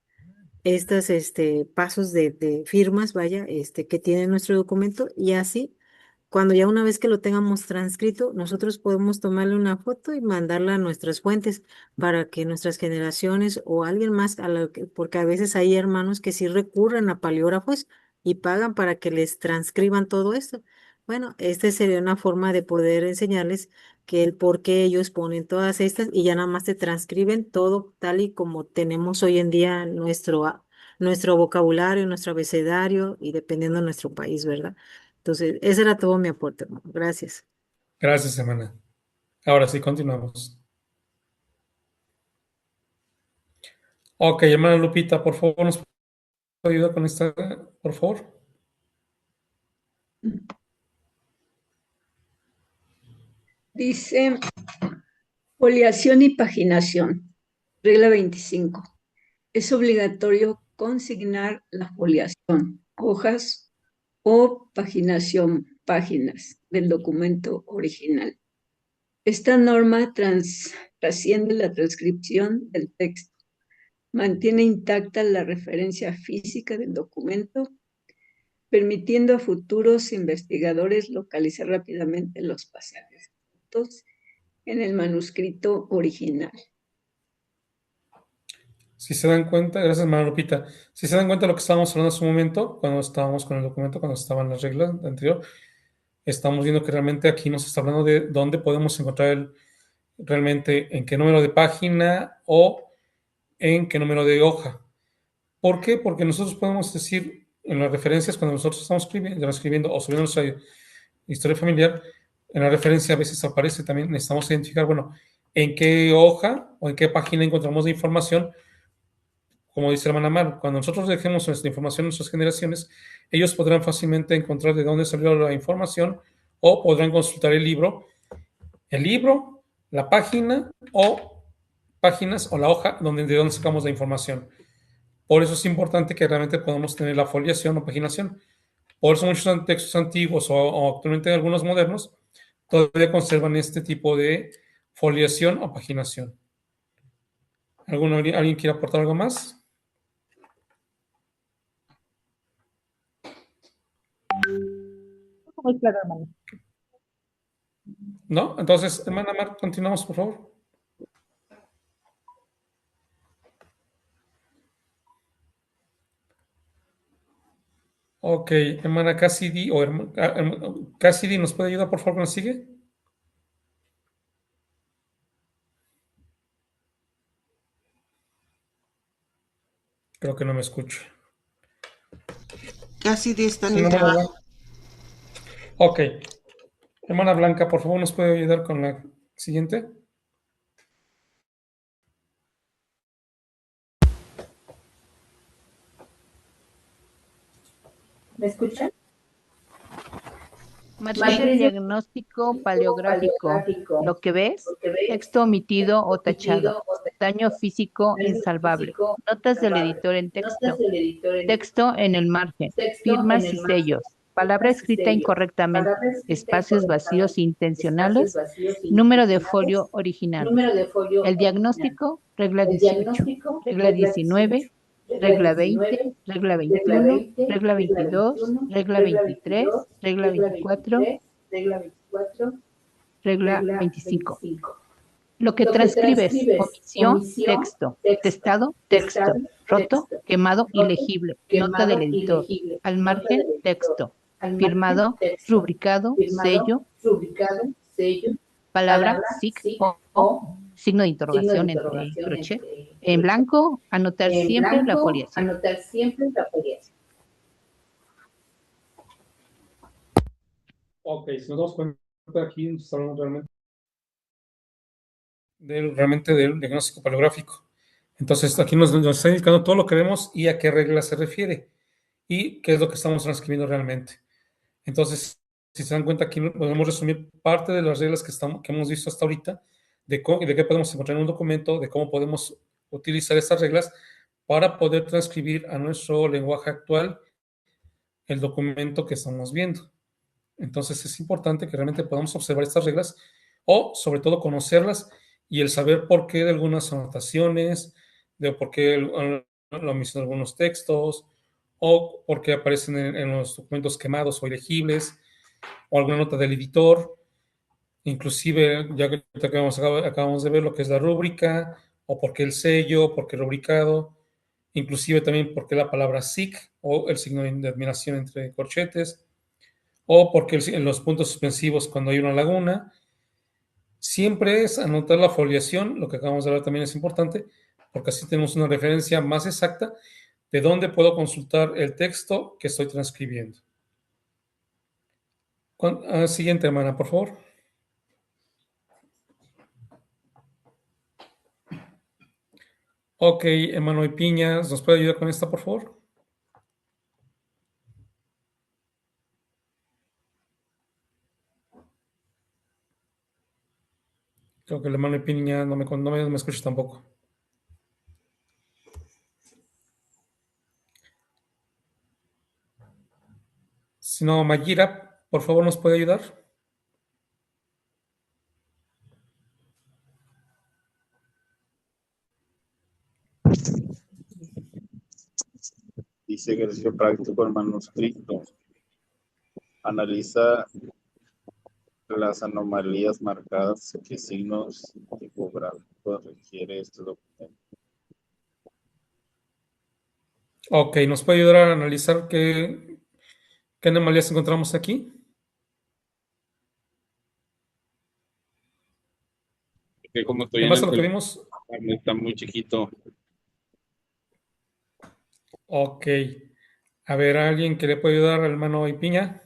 pasos de firmas, vaya, que tiene nuestro documento y así, cuando ya una vez que lo tengamos transcrito, nosotros podemos tomarle una foto y mandarla a nuestras fuentes para que nuestras generaciones o alguien más, porque a veces hay hermanos que sí recurren a paleógrafos y pagan para que les transcriban todo esto. Bueno, esta sería una forma de poder enseñarles que el por qué ellos ponen todas estas y ya nada más te transcriben todo tal y como tenemos hoy en día nuestro vocabulario, nuestro abecedario y dependiendo de nuestro país, ¿verdad? Entonces, ese era todo mi aporte, hermano. Gracias. gracias, hermana. Ahora sí, continuamos. Ok, hermana Lupita, por favor, ¿nos puede ayudar con esta, por favor? Dice foliación y paginación. Regla 25. Es obligatorio consignar la foliación, hojas o paginación, páginas del documento original. Esta norma trasciende la transcripción del texto, mantiene intacta la referencia física del documento, permitiendo a futuros investigadores localizar rápidamente los pasajes en el manuscrito original. Si se dan cuenta, gracias, María Lupita. Si se dan cuenta de lo que estábamos hablando hace un momento, cuando estábamos con el documento, cuando estaban las reglas anterior, estamos viendo que realmente aquí nos está hablando de dónde podemos encontrar realmente en qué número de página o en qué número de hoja. ¿Por qué? Porque nosotros podemos decir en las referencias, cuando nosotros estamos escribiendo o subiendo nuestra historia familiar, en la referencia a veces aparece también, necesitamos identificar, bueno, en qué hoja o en qué página encontramos la información. Como dice la hermana Mar, cuando nosotros dejemos nuestra información a nuestras generaciones, ellos podrán fácilmente encontrar de dónde salió la información o podrán consultar el libro, la página o páginas o la hoja de donde sacamos la información. Por eso es importante que realmente podamos tener la foliación o paginación. Por eso muchos textos antiguos o actualmente algunos modernos todavía conservan este tipo de foliación o paginación. ¿Alguien quiere aportar algo más? Muy claro, hermano. ¿No? Entonces, hermana Mar, continuamos, por favor. Ok, hermana Cassidy, Cassidy, ¿nos puede ayudar, por favor, con la sigue? Creo que no me escucho. Cassidy está en Sí, el no me trabajo. ayuda. Ok. Hermana Blanca, por favor, ¿nos puede ayudar con la siguiente? ¿Me escuchan? Matriz de diagnóstico paleográfico. Lo que ves, texto omitido o tachado. Daño físico insalvable. Notas del editor en texto. Texto en el margen. Firmas y sellos. Palabra escrita incorrectamente. Espacios vacíos intencionales. Número de folio original. El diagnóstico, regla 18. Regla 19. Regla 20, regla 21, regla 22, regla 23, regla 24, regla 25. Lo que transcribes, omisión, texto, testado, texto, roto, quemado, ilegible, nota del editor, al margen, texto, firmado, rubricado, sello, palabra, SIC o signo de interrogación entre crochet. En blanco, anotar siempre la foliación. Ok, si nos damos cuenta aquí, estamos hablando realmente del diagnóstico paleográfico. Entonces, aquí nos está indicando todo lo que vemos y a qué regla se refiere y qué es lo que estamos transcribiendo realmente. Entonces, si se dan cuenta, aquí podemos resumir parte de las reglas que hemos visto hasta ahorita, de qué podemos encontrar en un documento, de cómo podemos utilizar estas reglas para poder transcribir a nuestro lenguaje actual el documento que estamos viendo. Entonces, es importante que realmente podamos observar estas reglas o, sobre todo, conocerlas y el saber por qué de algunas anotaciones, de por qué la omisión de algunos textos, o por qué aparecen en los documentos quemados o ilegibles, o alguna nota del editor, inclusive, ya que acabamos de ver lo que es la rúbrica, o por qué el sello, por qué el rubricado, inclusive también por qué la palabra SIC, o el signo de admiración entre corchetes, o porque en los puntos suspensivos cuando hay una laguna. Siempre es anotar la foliación, lo que acabamos de hablar también es importante, porque así tenemos una referencia más exacta de dónde puedo consultar el texto que estoy transcribiendo. Siguiente, hermana, por favor. Ok, hermano y Piñas, ¿nos puede ayudar con esta, por favor? Creo que el hermano Piña no me escucha tampoco. Si no, Mayira, por favor, ¿nos puede ayudar? Dice ejercicio práctico el manuscrito. Analiza las anomalías marcadas que signos tipográficos requiere este documento. Ok, ¿nos puede ayudar a analizar qué anomalías encontramos aquí? Que como estoy En en base el a lo que vimos. está muy chiquito. Ok. A ver, ¿alguien que le puede ayudar al hermano Piña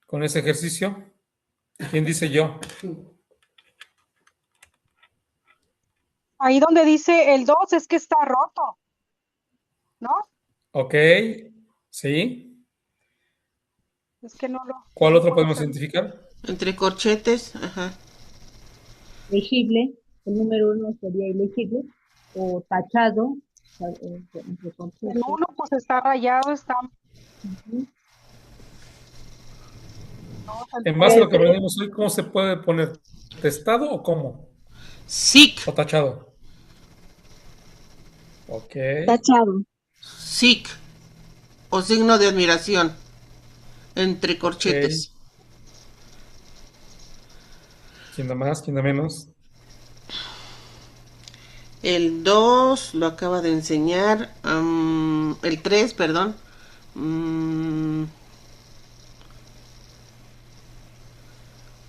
con ese ejercicio? ¿Quién dice yo? Ahí donde dice el 2 es que está roto, ¿no? Ok, sí. Es que no lo ¿Cuál otro puedo podemos hacer. identificar? Entre corchetes, ajá. Legible, el número 1 sería ilegible o tachado, entre El corchetes. 1 pues está rayado, está... Ujú. No, En base a lo que aprendimos hoy, ¿cómo se puede poner? ¿Testado o cómo? SIC. ¿O tachado? Ok. Tachado. SIC. O signo de admiración. Entre corchetes. Ok. ¿Quién da más? ¿Quién da menos? El 2 lo acaba de enseñar. El 3, perdón.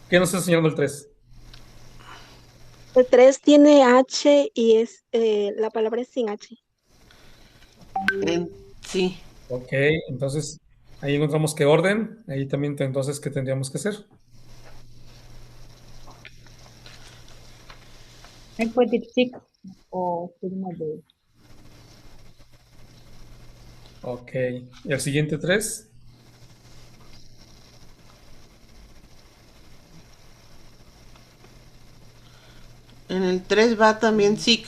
¿Qué nos está enseñando el 3? El 3 tiene H y es la palabra es sin H. Sí. Ok, entonces ahí encontramos qué orden. Ahí también entonces qué tendríamos que hacer. Ahí puede decir SIC o signo de... Ok. ¿Y el siguiente 3? En el 3 va también SIC.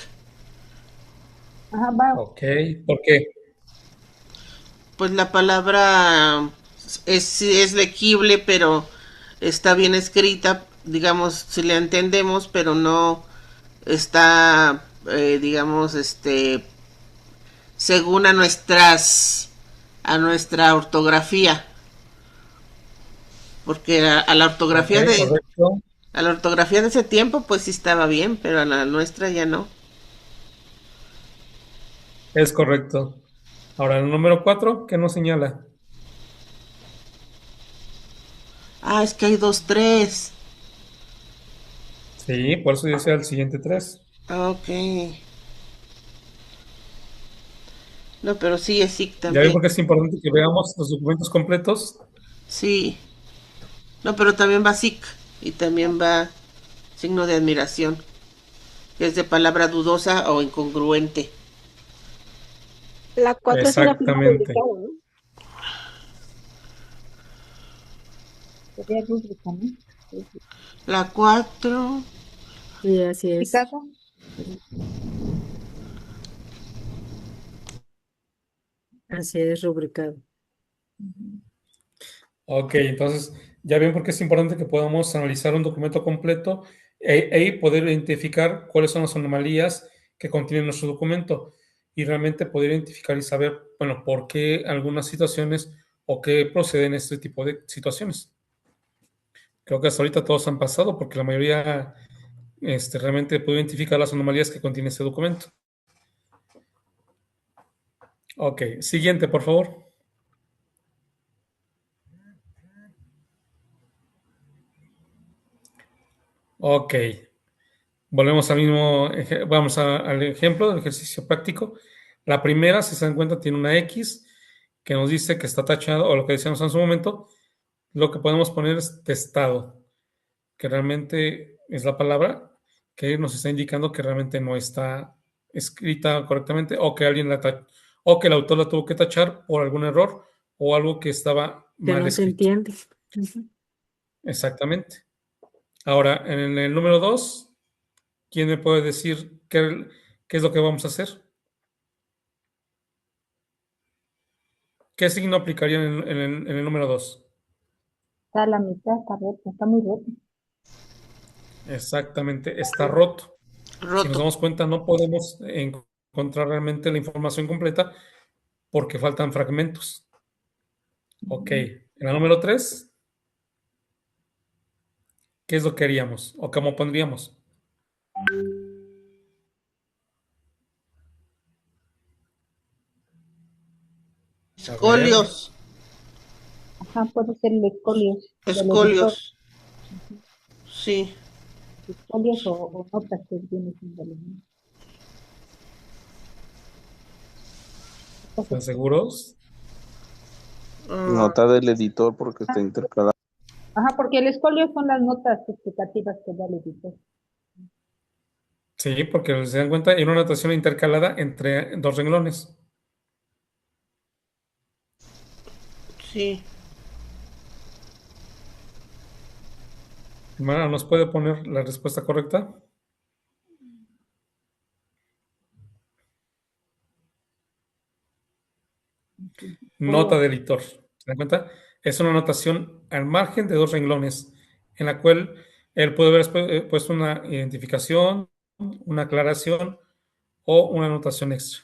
Ajá, va. Ok, ¿por qué? Pues la palabra es legible, pero está bien escrita, digamos, si la entendemos, pero no está, digamos, según a nuestra ortografía, porque a la ortografía Ok, correcto. a la ortografía de ese tiempo, pues sí estaba bien, pero a la nuestra ya no. Es correcto. Ahora, el número 4, ¿qué nos señala? Ah, es que hay 2, 3. Sí, por eso yo decía el siguiente 3. Ok. No, pero sí es SIC ¿Ya ven también. por qué es importante que veamos los documentos completos? Sí. No, pero también va SIC y también va signo de admiración, que es de palabra dudosa o incongruente. La 4 es una firma Exactamente. rubricada, ¿no? Sería rúbrica, ¿no? La 4. Sí, así es. Picado. Así es, rubricado. Ok, entonces ya ven por qué es importante que podamos analizar un documento completo y poder identificar cuáles son las anomalías que contiene nuestro documento y realmente poder identificar y saber, bueno, por qué algunas situaciones o qué proceden este tipo de situaciones. Creo que hasta ahorita todos han pasado porque la mayoría realmente puede identificar las anomalías que contiene este documento. Ok, siguiente, por favor. Ok, volvemos al mismo, vamos al ejemplo del ejercicio práctico. La primera, si se dan cuenta, tiene una X que nos dice que está tachado, o lo que decíamos en su momento, lo que podemos poner es testado, que realmente es la palabra que nos está indicando que realmente no está escrita correctamente o que alguien o que el autor la tuvo que tachar por algún error o algo que estaba Que mal no se escrito. entiende. Ujú. Exactamente. Ahora, en el número 2, ¿quién me puede decir qué es lo que vamos a hacer? ¿Qué signo aplicaría en el número 2? Está a la mitad, está roto, está muy roto. Exactamente, está roto. Si nos Roto. damos cuenta, no podemos encontrar realmente la información completa porque faltan fragmentos. Ok, en la número 3, ¿qué es lo que haríamos? ¿O cómo pondríamos? A ver, Escolios. Ajá, puede ser el escolios del editor. Escolios. Sí. Escolios o notas que viene siendo lo mismo. ¿están seguros? Nota del editor porque está intercalado. Ajá, porque el escolio son las notas explicativas que da el editor. Sí, porque se dan cuenta, hay una anotación intercalada entre dos renglones. Sí. Hermana, ¿nos puede poner la respuesta correcta? Nota del editor. ¿Se dan cuenta? Es una anotación al margen de dos renglones, en la cual él puede haber puesto una identificación, una aclaración o una anotación extra.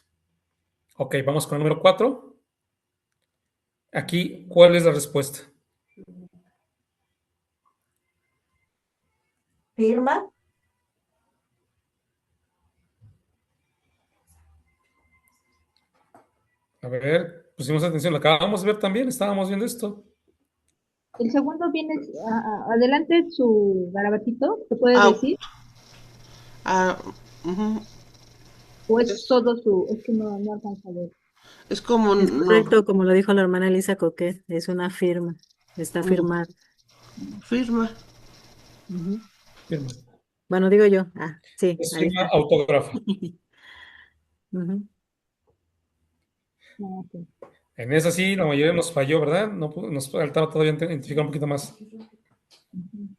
Ok, vamos con el número 4. Aquí, ¿cuál es la respuesta? ¿Firma? A ver, pusimos atención, lo acabamos de ver también, estábamos viendo esto. El segundo viene, adelante su garabatito, ¿se puede Ah, decir? ujú. ¿O es todo es que no alcanza a ver? Es como Es no. correcto, como lo dijo la hermana Elisa Coquet, es una firma, está firmada. Firma. Ujú. Firma. Bueno, digo yo, sí, Es ahí firma está. autógrafa. Ujú. Ok. En esa sí, la mayoría nos falló, ¿verdad? Nos faltaba todavía identificar un poquito más.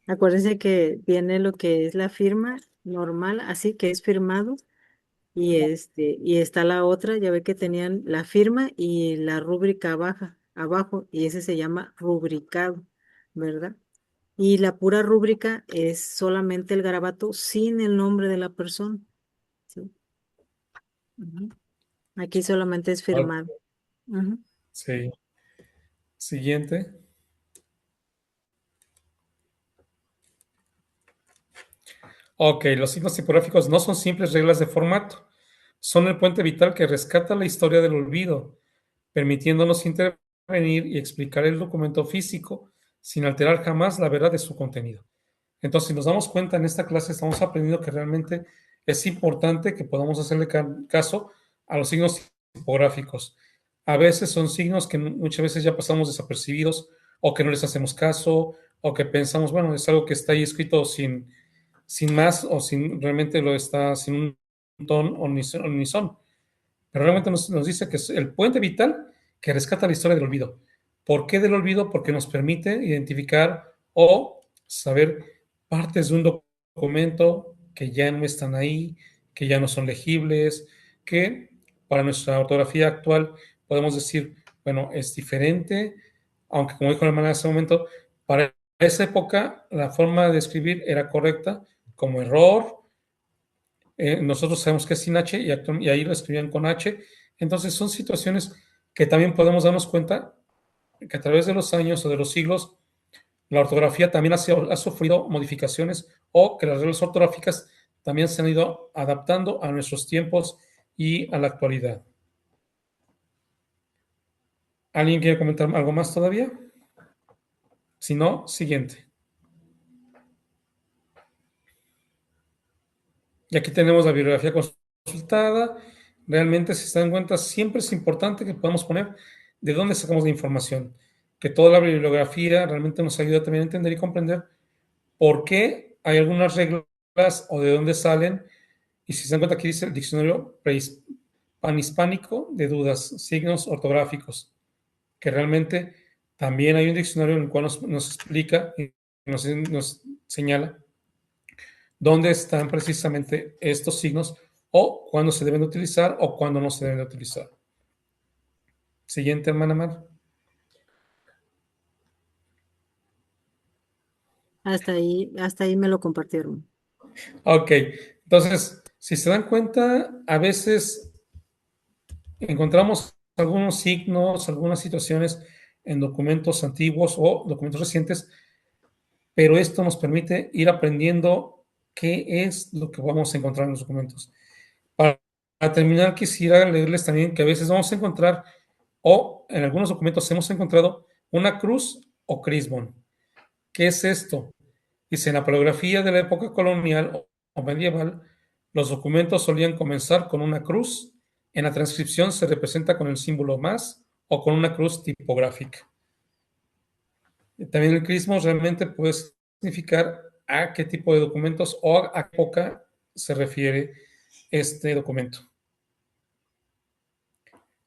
Acuérdense que viene lo que es la firma normal, así que es firmado, y está la otra, ya ve que tenían la firma y la rúbrica abajo, y ese se llama rubricado, ¿verdad? Y la pura rúbrica es solamente el garabato sin el nombre de la persona, ¿sí? Ujú. Aquí solamente es firmado. Ujú. Sí. Siguiente. Ok, los signos tipográficos no son simples reglas de formato. Son el puente vital que rescata la historia del olvido, permitiéndonos intervenir y explicar el documento físico sin alterar jamás la verdad de su contenido. Entonces, si nos damos cuenta en esta clase, estamos aprendiendo que realmente es importante que podamos hacerle caso a los signos tipográficos. A veces son signos que muchas veces ya pasamos desapercibidos o que no les hacemos caso o que pensamos, bueno, es algo que está ahí escrito sin más o sin realmente lo está sin un ton o ni son. Pero realmente nos dice que es el puente vital que rescata la historia del olvido. ¿Por qué del olvido? Porque nos permite identificar o saber partes de un documento que ya no están ahí, que ya no son legibles, que para nuestra ortografía actual podemos decir, bueno, es diferente, aunque como dijo la hermana hace un momento, para esa época la forma de escribir era correcta, como error, nosotros sabemos que es sin H y ahí lo escribían con H. Entonces son situaciones que también podemos darnos cuenta que a través de los años o de los siglos, la ortografía también ha sufrido modificaciones o que las reglas ortográficas también se han ido adaptando a nuestros tiempos y a la actualidad. ¿Alguien quiere comentar algo más todavía? Si no, siguiente. Y aquí tenemos la bibliografía consultada. Realmente, si se dan cuenta, siempre es importante que podamos poner de dónde sacamos la información. Que toda la bibliografía realmente nos ayuda también a entender y comprender por qué hay algunas reglas o de dónde salen. Y si se dan cuenta, aquí dice el diccionario panhispánico de dudas, signos ortográficos, que realmente también hay un diccionario en el cual nos explica y nos señala dónde están precisamente estos signos o cuándo se deben de utilizar o cuándo no se deben de utilizar. Siguiente, hermana Mar. Hasta ahí me lo compartieron. Ok, entonces, si se dan cuenta, a veces encontramos algunos signos, algunas situaciones en documentos antiguos o documentos recientes, pero esto nos permite ir aprendiendo qué es lo que vamos a encontrar en los documentos. Para terminar, quisiera leerles también que a veces vamos a encontrar, o en algunos documentos hemos encontrado, una cruz o crismón. ¿Qué es esto? Dice, en la paleografía de la época colonial o medieval, los documentos solían comenzar con una cruz. En la transcripción se representa con el símbolo más o con una cruz tipográfica. También el crismo realmente puede significar a qué tipo de documentos o a qué época se refiere este documento.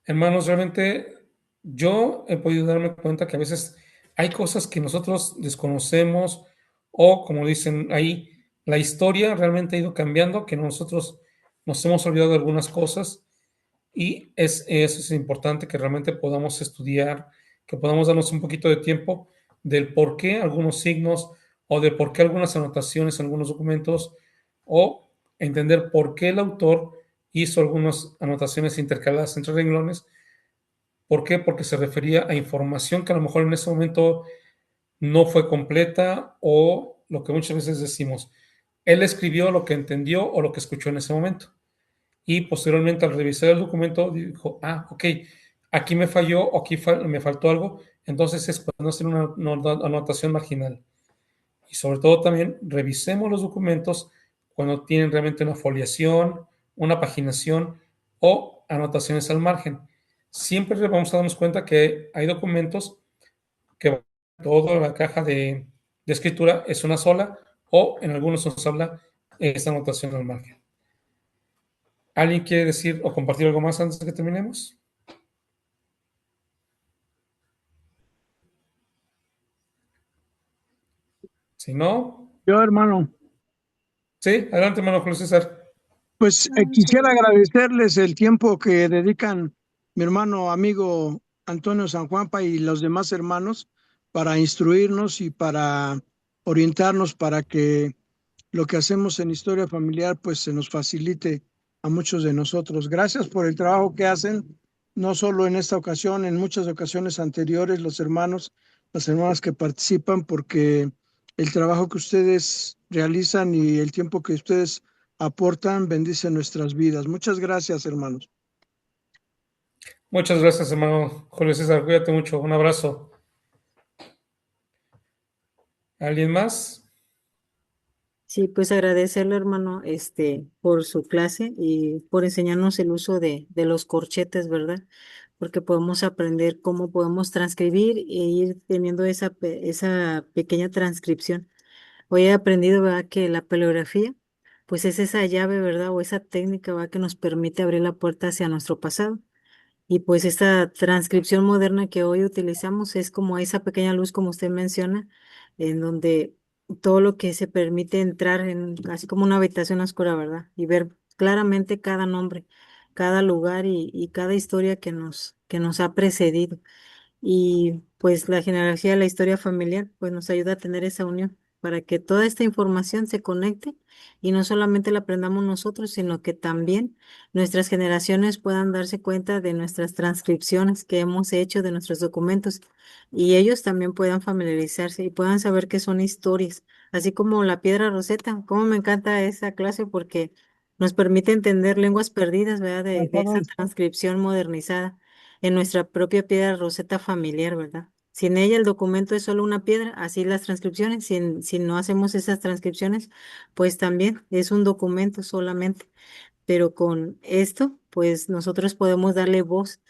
Hermanos, realmente yo he podido darme cuenta que a veces hay cosas que nosotros desconocemos o, como dicen ahí, la historia realmente ha ido cambiando, que nosotros nos hemos olvidado de algunas cosas y eso es importante que realmente podamos estudiar, que podamos darnos un poquito de tiempo del por qué algunos signos o de por qué algunas anotaciones en algunos documentos o entender por qué el autor hizo algunas anotaciones intercaladas entre renglones. ¿Por qué? Porque se refería a información que a lo mejor en ese momento no fue completa o lo que muchas veces decimos, él escribió lo que entendió o lo que escuchó en ese momento. Y posteriormente al revisar el documento dijo, ok, aquí me falló o aquí me faltó algo, entonces es cuando hacer una anotación marginal. Y sobre todo también revisemos los documentos cuando tienen realmente una foliación, una paginación o anotaciones al margen. Siempre vamos a darnos cuenta que hay documentos que toda la caja de escritura es una sola o en algunos nos habla esta anotación al margen. ¿Alguien quiere decir o compartir algo más antes de que terminemos? Si no, Yo, hermano, sí, adelante, hermano Julio César. pues quisiera agradecerles el tiempo que dedican mi hermano amigo Antonio San Juanpa y los demás hermanos para instruirnos y para orientarnos para que lo que hacemos en historia familiar pues se nos facilite a muchos de nosotros. Gracias por el trabajo que hacen, no solo en esta ocasión, en muchas ocasiones anteriores, los hermanos, las hermanas que participan, porque el trabajo que ustedes realizan y el tiempo que ustedes aportan bendice nuestras vidas. Muchas gracias, hermanos. Muchas gracias, hermano Julio César. Cuídate mucho. Un abrazo. ¿Alguien más? Sí, pues agradecerle, hermano, por su clase y por enseñarnos el uso de los corchetes, ¿verdad? Porque podemos aprender cómo podemos transcribir e ir teniendo esa pequeña transcripción. Hoy he aprendido, ¿verdad?, que la paleografía, pues es esa llave, ¿verdad? O esa técnica, ¿verdad?, que nos permite abrir la puerta hacia nuestro pasado. Y pues esta transcripción moderna que hoy utilizamos es como esa pequeña luz, como usted menciona, en donde todo lo que se permite entrar en, así como una habitación oscura, ¿verdad? Y ver claramente cada nombre, cada lugar y cada historia que nos ha precedido. Y pues la genealogía de la historia familiar pues nos ayuda a tener esa unión para que toda esta información se conecte y no solamente la aprendamos nosotros, sino que también nuestras generaciones puedan darse cuenta de nuestras transcripciones que hemos hecho de nuestros documentos y ellos también puedan familiarizarse y puedan saber que son historias, así como la piedra Rosetta. Como me encanta esa clase porque nos permite entender lenguas perdidas, ¿verdad? De esa transcripción modernizada en nuestra propia piedra roseta familiar, ¿verdad? Sin ella el documento es solo una piedra, así las transcripciones, si no hacemos esas transcripciones, pues también es un documento solamente, pero con esto, pues nosotros podemos darle voz,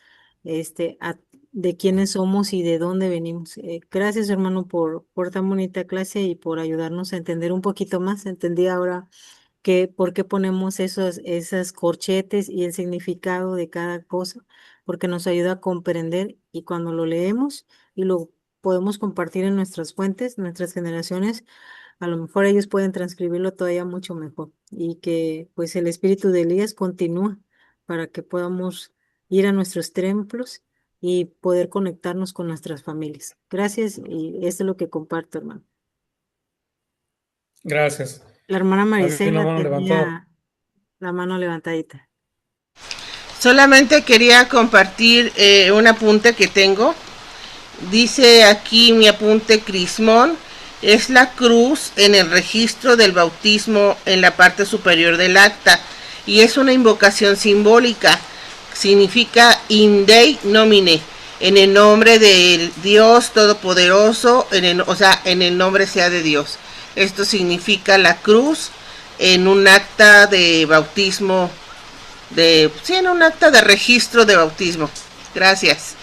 de quiénes somos y de dónde venimos. Gracias, hermano, por tan bonita clase y por ayudarnos a entender un poquito más. Entendí ahora que por qué ponemos esas corchetes y el significado de cada cosa, porque nos ayuda a comprender y cuando lo leemos y lo podemos compartir en nuestras fuentes, nuestras generaciones, a lo mejor ellos pueden transcribirlo todavía mucho mejor y que pues el espíritu de Elías continúa para que podamos ir a nuestros templos y poder conectarnos con nuestras familias. Gracias y esto es lo que comparto, hermano. Gracias. La hermana Había Marisela una mano levantada. tenía la mano levantadita. Solamente quería compartir un apunte que tengo. Dice aquí mi apunte Crismón, es la cruz en el registro del bautismo en la parte superior del acta y es una invocación simbólica. Significa in Dei nomine, en el nombre del Dios Todopoderoso, o sea, en el nombre sea de Dios. Esto significa la cruz en un acta de bautismo, en un acta de registro de bautismo. Gracias.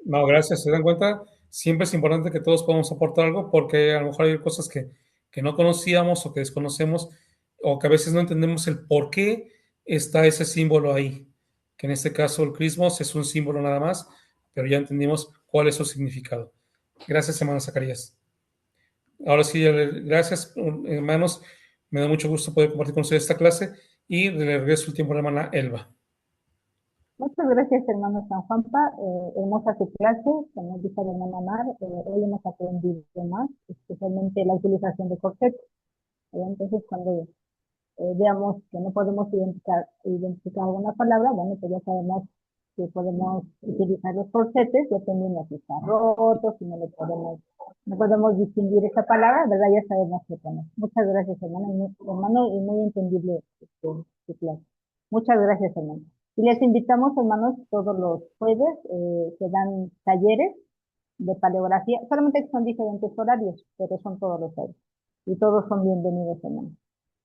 No, gracias. ¿Se dan cuenta? Siempre es importante que todos podamos aportar algo porque a lo mejor hay cosas que no conocíamos o que desconocemos o que a veces no entendemos el por qué está ese símbolo ahí. Que en este caso el Christmas es un símbolo nada más, pero ya entendimos cuál es su significado. Gracias, hermano Zacarías. Ahora sí, gracias, hermanos. Me da mucho gusto poder compartir con ustedes esta clase y le regreso el tiempo a la hermana Elba. Muchas gracias, hermano San Juanpa. Hermosa su clase, como dice la hermana Mar. Hoy hemos aprendido más, especialmente la utilización de corchetes. Entonces, cuando veamos que no podemos identificar alguna palabra, bueno, pues ya sabemos que podemos utilizar los corchetes, dependiendo si está roto, si no podemos distinguir esa palabra, ¿verdad? Ya sabemos qué poner. Muchas gracias, hermano, y muy entendible su clase. Muchas gracias, hermano. Y les invitamos, hermanos, todos los jueves se dan talleres de paleografía, solamente que son diferentes horarios, pero son todos los jueves. Y todos son bienvenidos, hermanos.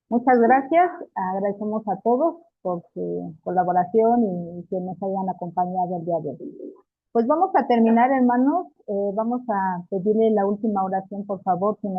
Muchas gracias, agradecemos a todos por su colaboración y que nos hayan acompañado el día de hoy. Pues vamos a terminar, hermanos, vamos a pedirle la última oración, por favor, si nos